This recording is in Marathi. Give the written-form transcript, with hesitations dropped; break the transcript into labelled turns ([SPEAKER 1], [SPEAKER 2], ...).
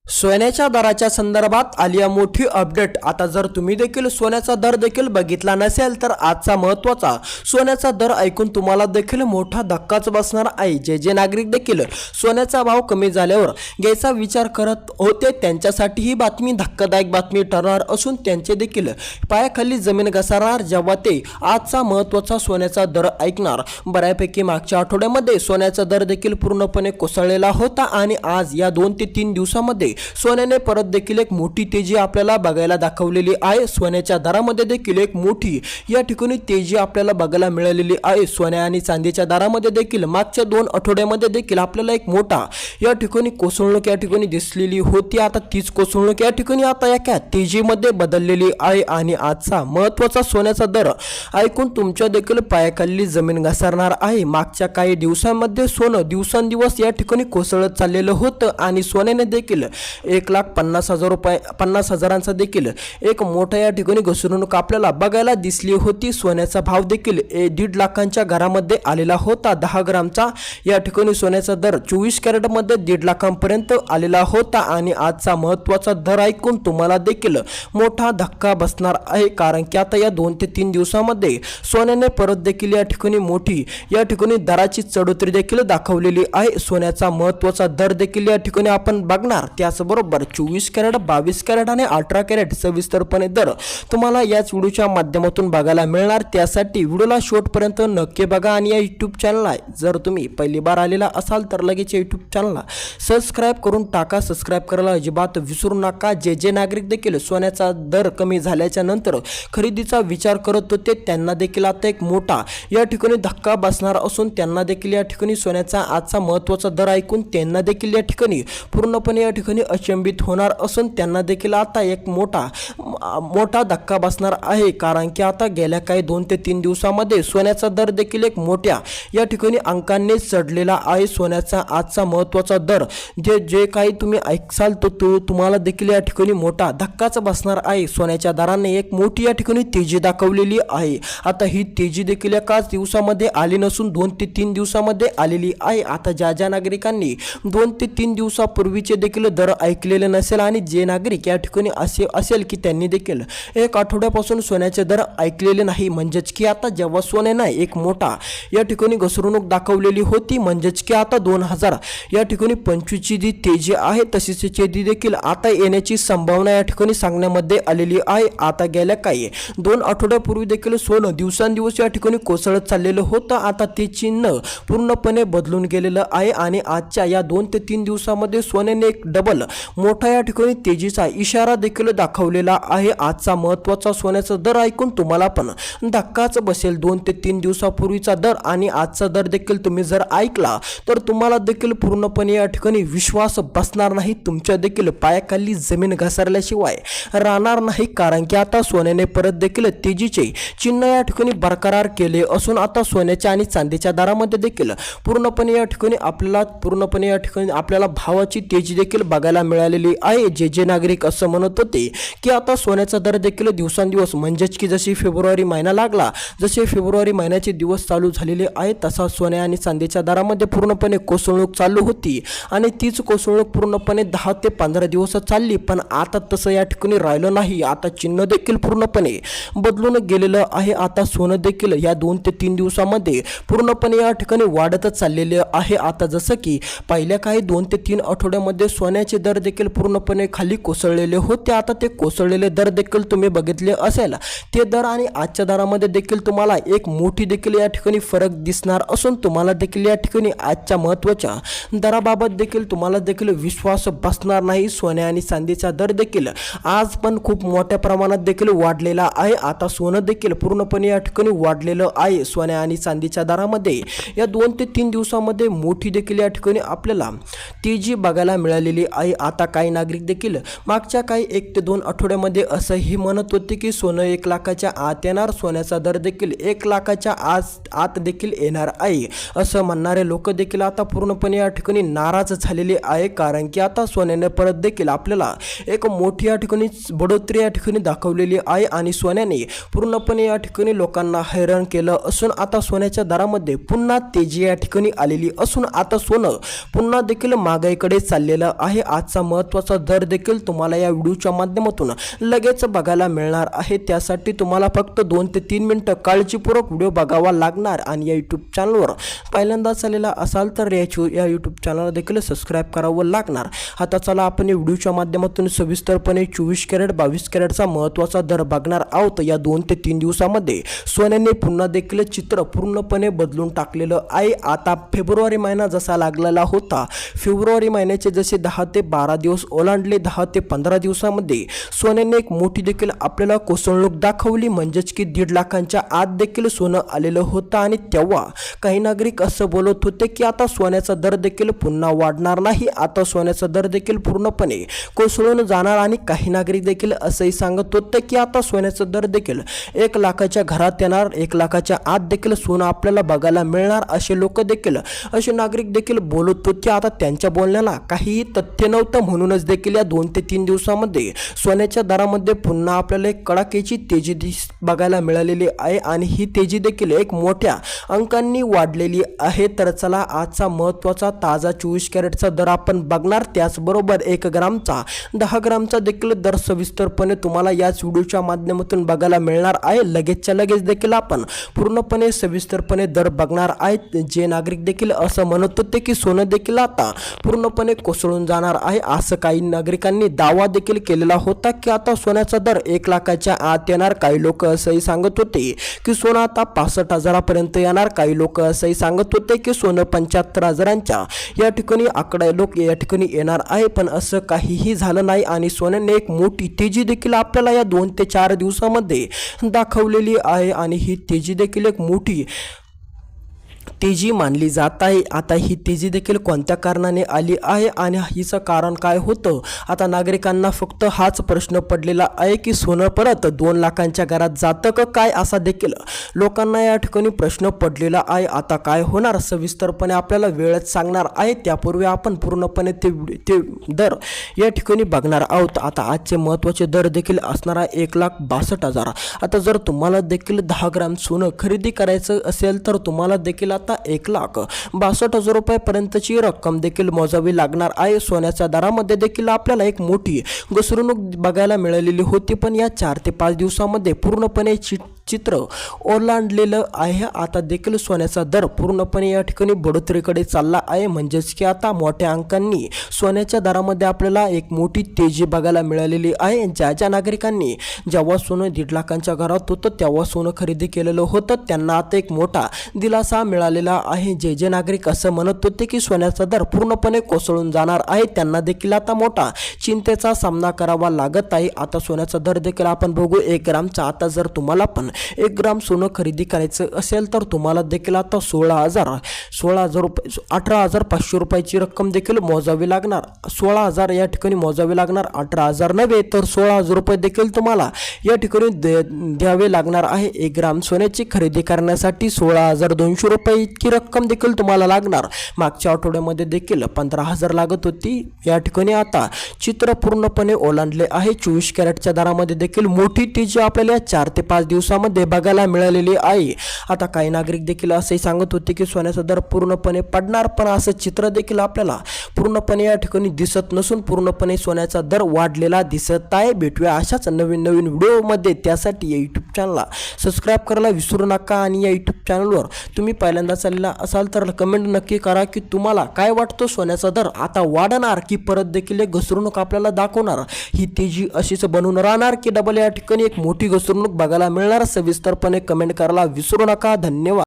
[SPEAKER 1] सोन्याच्या दराच्या संदर्भात आली आहे मोठी अपडेट। आता जर तुम्ही देखील सोन्याचा दर देखील बघितला नसेल तर आजचा महत्त्वाचा सोन्याचा दर ऐकून तुम्हाला देखील मोठा धक्काच बसणार आहे। जे नागरिक देखील सोन्याचा भाव कमी झाल्यावर घ्यायचा विचार करत होते त्यांच्यासाठी ही बातमी धक्कादायक बातमी ठरणार असून त्यांचे देखील पायाखाली जमीन घसरणार जेव्हा ते आजचा महत्त्वाचा सोन्याचा दर ऐकणार। बऱ्यापैकी मागच्या आठवड्यामध्ये सोन्याचा दर देखील पूर्णपणे कोसळलेला होता आणि आज या 2 ते 3 दिवसांमध्ये सोन्याने परत देखील एक मोठी तेजी आपल्याला बघायला दाखवलेली आहे। सोन्याच्या दरामध्ये देखील एक मोठी या ठिकाणी तेजी आपल्याला बघायला मिळालेली आहे। सोन्या आणि चांदीच्या दरामध्ये देखील मागच्या 2 आठवड्यामध्ये देखील आपल्याला एक मोठा या ठिकाणी कोसळणूक या ठिकाणी दिसलेली होती। आता तीच कोसळणूक या ठिकाणी आता एका तेजीमध्ये बदललेली आहे आणि आजचा महत्त्वाचा सोन्याचा दर ऐकून तुमच्या देखील पायाखाली जमीन घसरणार आहे। मागच्या काही दिवसांमध्ये सोनं दिवसांदिवस या ठिकाणी कोसळत चाललेलं होतं आणि सोन्याने देखील 1,50,000 रुपये 50,000चा देखील एक मोठा या ठिकाणी घसरणूक आपल्याला बघायला दिसली होती। सोन्याचा भाव देखील 1.5 लाखांच्या घरामध्ये आलेला होता। 10 ग्रामचा या ठिकाणी सोन्याचा दर 24 कॅरेटमध्ये 1.5 लाखांपर्यंत आलेला होता आणि आजचा महत्त्वाचा दर ऐकून तुम्हाला देखील मोठा धक्का बसणार आहे, कारण की आता या 2 ते 3 दिवसांमध्ये सोन्याने परत देखील या ठिकाणी मोठी या ठिकाणी दराची चढउतरी देखील दाखवलेली आहे। सोन्याचा महत्त्वाचा दर देखील या ठिकाणी आपण बघणार, त्याचबरोबर 24 कॅरेट 22 कॅरेट आणि 18 कॅरेट सविस्तरपणे दर तुम्हाला याच व्हिडिओच्या माध्यमातून बघायला मिळणार। त्यासाठी व्हिडिओला शेवटपर्यंत नक्की बघा आणि या यूट्यूब चॅनलला जर तुम्ही पहिली बार आलेला असाल तर लगेच यूट्यूब चॅनलला सबस्क्राईब करून टाका। सबस्क्राईब करायला अजिबात विसरू नका। जे नागरिक देखील सोन्याचा दर कमी झाल्याच्या नंतर खरेदीचा विचार करत होते त्यांना देखील आता एक मोठा या ठिकाणी धक्का बसणार असून त्यांना देखील या ठिकाणी सोन्याचा आजचा महत्त्वाचा दर ऐकून त्यांना देखील या ठिकाणी पूर्णपणे या ठिकाणी अचंबित होणार असून त्यांना देखील आता एक मोठा धक्का बसणार आहे, कारण की आता गेल्या काही 2 ते 3 दिवसांमध्ये सोन्याचा दर देखील एक मोठ्या या ठिकाणी अंकाने चढलेला आहे। सोन्याचा आजचा महत्त्वाचा दर जे काही तुम्ही ऐकसाल तो तुम्हाला देखील या ठिकाणी मोठा धक्काच बसणार आहे। सोन्याच्या दराने एक मोठी या ठिकाणी तेजी दाखवलेली आहे। आता ही तेजी देखील एकाच दिवसामध्ये आली नसून 2 ते 3 दिवसामध्ये आलेली आहे। आता ज्या नागरिकांनी 2 ते 3 दिवसापूर्वीचे देखील दर ऐकलेले नसेल आणि जे नागरिक या ठिकाणी असेल की त्यांनी देखील एक आठवड्यापासून सोन्याचे दर ऐकलेले नाही, म्हणजेच की आता जेव्हा सोन्याने एक मोठा या ठिकाणी घसरणूक दाखवलेली होती, म्हणजेच की आता 2000 या ठिकाणी 25 ची जी तेजी आहे तशीच तेजी देखील आता येण्याची संभावना या ठिकाणी सांगण्यामध्ये आलेली आहे। आता गेल्या काही 2 आठवड्यापूर्वी देखील सोनं दिवसांदिवस या ठिकाणी कोसळत चाललेलं होतं, आता ते चिन्ह पूर्णपणे बदलून गेलेलं आहे आणि आजच्या या 2 ते 3 दिवसामध्ये सोन्याने एक डबल मोठा या ठिकाणी तेजीचा इशारा देखील दाखवलेला आहे। आजचा महत्त्वाचा सोन्याचा दर ऐकून तुम्हाला पण धक्काच बसेल। 2 ते 3 दिवसापूर्वीचा दर आणि आजचा दर देखील तुम्ही जर ऐकला तर तुम्हाला देखील पूर्णपणे या ठिकाणी विश्वास बसणार नाही, तुमच्या देखील पायाखाली जमीन घसरल्याशिवाय राहणार नाही, कारण की आता सोन्याने परत देखील तेजीचे चिन्ह या ठिकाणी बरकरार केले असून आता सोन्याच्या आणि चांदीच्या दरामध्ये देखील पूर्णपणे या ठिकाणी आपल्याला भावाची तेजी देखील बघायला मिळालेली आहे। जे नागरिक असं म्हणत होते की आता सोन्याचा दर देखील दिवसांदिवस, म्हणजेच की जशी फेब्रुवारी महिना लागला, जसे फेब्रुवारी महिन्याचे दिवस चालू झालेले आहेत तसा सोन्या आणि चांदीच्या दरामध्ये पूर्णपणे कोसळणूक चालू होती आणि तीच कोसळणूक पूर्णपणे 10 ते 15 दिवस चालली, पण आता तसं या ठिकाणी राहिलं नाही। आता चिन्ह देखील पूर्णपणे बदलून गेलेलं आहे। आता सोनं देखील या 2 ते 3 दिवसामध्ये पूर्णपणे या ठिकाणी वाढतच चाललेले आहे। आता जसं की पहिल्या काही 2 ते 3 आठवड्यामध्ये सोन्याचे दर देखील पूर्णपणे खाली कोसळलेले होते, आता ते कोसळलेले दर देखील तुम्ही बघितले असेल, ते दर आणि आजच्या दरामध्ये देखील तुम्हाला एक मोठी देखील या ठिकाणी फरक दिसणार असून तुम्हाला देखील या ठिकाणी आजच्या महत्त्वाच्या दराबाबत देखील तुम्हाला देखील विश्वास बसणार नाही। सोन्या आणि चांदीचा दर देखील आज पण खूप मोठ्या प्रमाणात देखील वाढलेला आहे। आता सोनं देखील पूर्णपणे या ठिकाणी वाढलेलं आहे। सोन्या आणि चांदीच्या दरामध्ये या 2 ते 3 दिवसामध्ये मोठी देखील या ठिकाणी आपल्याला तेजी बघायला मिळालेली आहे। आता काही नागरिक देखील मागच्या काही 1 ते 2 आठवड्यामध्ये असंही म्हणत होते की सोनं 1 लाखाच्या आत येणार, सोन्याचा दर देखील 1 लाखाच्या आत देखील येणार आहे, असं म्हणणारे लोक देखील आता पूर्णपणे या ठिकाणी नाराज झालेले आहे, कारण की आता सोन्याने परत देखील आपल्याला एक मोठी या ठिकाणी बढोतरी या ठिकाणी दाखवलेली आहे आणि सोन्याने पूर्णपणे या ठिकाणी लोकांना हैराण केलं असून आता सोन्याच्या दरामध्ये पुन्हा तेजी या ठिकाणी आलेली असून आता सोनं पुन्हा देखील महागाईकडे चाललेलं आहे। आजचा महत्त्वाचा दर देखील तुम्हाला या व्हिडिओच्या माध्यमातून लगेच बघायला मिळणार आहे। त्यासाठी तुम्हाला फक्त 2 ते 3 मिनिटं काळजीपूर्वक व्हिडिओ बघावा लागणार आणि या यूट्यूब चॅनलवर पहिल्यांदाच आलेला असाल तर या यूट्यूब चॅनलला देखील सबस्क्राईब करावं लागणार। आता चला आपण या व्हिडिओच्या माध्यमातून सविस्तरपणे 24 कॅरेट 22 कॅरेटचा महत्त्वाचा दर बघणार आहोत। या 2 ते 3 दिवसामध्ये सोन्याने पुन्हा देखील चित्र पूर्णपणे बदलून टाकलेलं आहे। आता फेब्रुवारी महिना जसा लागलेला होता, फेब्रुवारी महिन्याचे जसे 10 ते 12 दिवस ओलांडले, 10 ते 15 दिवसामध्ये सोन्याने एक मोठी देखील आपल्याला कोसळणूक दाखवली, म्हणजेच की 1.5 लाखांच्या आत देखील सोनं आलेलं होतं आणि तेव्हा काही नागरिक असं बोलत होते की आता सोन्याचा दर देखील पुन्हा वाढणार नाही, आता सोन्याचा दर देखील पूर्णपणे कोसळून जाणार आणि काही नागरिक देखील असंही सांगत होते की आता सोन्याचा दर देखील 1 लाखाच्या घरात येणार, 1 लाखाच्या आत देखील सोनं आपल्याला बघायला मिळणार, असे लोक देखील असे नागरिक देखील बोलत होते। आता त्यांच्या बोलण्याला काहीही तथ्य नव्हतं, म्हणूनच देखील या 2 ते 3 दिवसामध्ये सोन्याच्या दरामध्ये पुन्हा आपल्याला एक कडाक्याची तेजी बघायला मिळालेली आहे आणि ही तेजी देखील एक मोठ्या अंकांनी वाढलेली आहे। तर चला आजचा महत्त्वाचा ताजा 24 कॅरेटचा दर आपण बघणार, त्याचबरोबर 1 ग्रामचा 10 ग्रामचा देखील दर सविस्तरपणे तुम्हाला याच व्हिडिओच्या माध्यमातून बघायला मिळणार आहे। लगेचच्या लगेच देखील आपण पूर्णपणे सविस्तरपणे दर बघणार आहेत। जे नागरिक देखील असं म्हणत होते की सोनं देखील आता पूर्णपणे कोसळून जाणार आहे, असं काही नागरिकांनी दावा देखील केलेला होता की आता सोन्याचा दर 1 लाखाच्या आत येणार। काही लोक असंही सांगत होते की सोनं आता 65,000 पर्यंत येणार, काही लोक असंही सांगत होते की सोनं 75,000च्या या ठिकाणी आकडा लोक या ठिकाणी येणार आहे, पण असं काहीही झालं नाही आणि सोन्याने एक मोठी तेजी देखील आपल्याला या 2 ते 4 दिवसामध्ये दाखवलेली आहे आणि ही तेजी देखील एक मोठी तेजी मानली जात आहे। आता ही तेजी देखील कोणत्या कारणाने आली आहे आणि हिचं कारण काय होतं, आता नागरिकांना फक्त हाच प्रश्न पडलेला आहे की सोनं परत 2 लाखांच्या घरात जातं का काय, असा देखील लोकांना या ठिकाणी प्रश्न पडलेला आहे। आता काय होणार सविस्तरपणे आपल्याला वेळच सांगणार आहे, त्यापूर्वी आपण पूर्णपणे ते दर या ठिकाणी बघणार आहोत। आता आजचे महत्त्वाचे दर देखील असणार आहे 1,62,000। आता जर तुम्हाला देखील 10 ग्राम सोनं खरेदी करायचं असेल तर तुम्हाला देखील आता 1,62,000 रुपयापर्यंतची रक्कम देखील मोजावी लागणार आहे। सोन्याच्या दरामध्ये देखील आपल्याला एक मोठी घसरणूक बघायला मिळालेली होती, पण या 4 ते 5 दिवसामध्ये पूर्णपणे चित्र ओलांडलेलं आहे। आता देखील सोन्याचा दर पूर्णपणे या ठिकाणी बढोतरीकडे चालला आहे, म्हणजेच की आता मोठ्या अंकांनी सोन्याच्या दरामध्ये आपल्याला एक मोठी तेजी बघायला मिळालेली आहे। ज्या नागरिकांनी जेव्हा सोनं 1.5 लाखांच्या घरात होतं तेव्हा सोनं खरेदी केलेलं होतं, त्यांना आता एक मोठा दिलासा मिळालेला आहे। जे नागरिक असं म्हणत होते की सोन्याचा दर पूर्णपणे कोसळून जाणार आहे, त्यांना देखील आता मोठा चिंतेचा सामना करावा लागत आहे। आता सोन्याचा दर देखील आपण बघू 1 ग्रामचा। आता जर तुम्हाला पण 1 ग्राम सोनं खरेदी करायचं असेल तर तुम्हाला देखील आता 18,500 रुपयाची रक्कम देखील मोजावी लागणार। 16,000 या ठिकाणी मोजावी लागणार, 18,000 नव्हे तर 16,000 रुपये देखील तुम्हाला या ठिकाणी द्यावे लागणार आहे। 1 ग्राम सोन्याची खरेदी करण्यासाठी 16,200 रुपये इतकी रक्कम देखील तुम्हाला लागणार। मागच्या आठवड्यामध्ये देखील 15,000 लागत होती, या ठिकाणी आता चित्र पूर्णपणे ओलांडले आहे। 24 कॅरेटच्या दरामध्ये देखील मोठी तेजी आपल्याला 4 ते 5 दिवसामध्ये बघायला मिळालेली आहे। आता काही नागरिक देखील असे सांगत होते की सोन्याचा दर पूर्णपणे पडणार, पण असं चित्र देखील आपल्याला पूर्णपणे या ठिकाणी दिसत नसून पूर्णपणे सोन्याचा दर वाढलेला दिसत आहे। भेटूया अशाच नवीन व्हिडिओमध्ये, त्यासाठी या यूट्यूब चॅनलला सबस्क्राईब करायला विसरू नका आणि या यूट्यूब चॅनलवर तुम्ही पहिल्यांदाच आलेला असाल तर कमेंट नक्की करा की तुम्हाला काय वाटतं, सोन्याचा दर आता वाढणार की परत देखील एक घसरणूक आपल्याला दाखवणार, ही तेजी अशीच बनून राहणार की डबल या ठिकाणी एक मोठी घसरणूक बघायला मिळणार। सविस्तरपणे कमेंट करायला विसरू नका। धन्यवाद।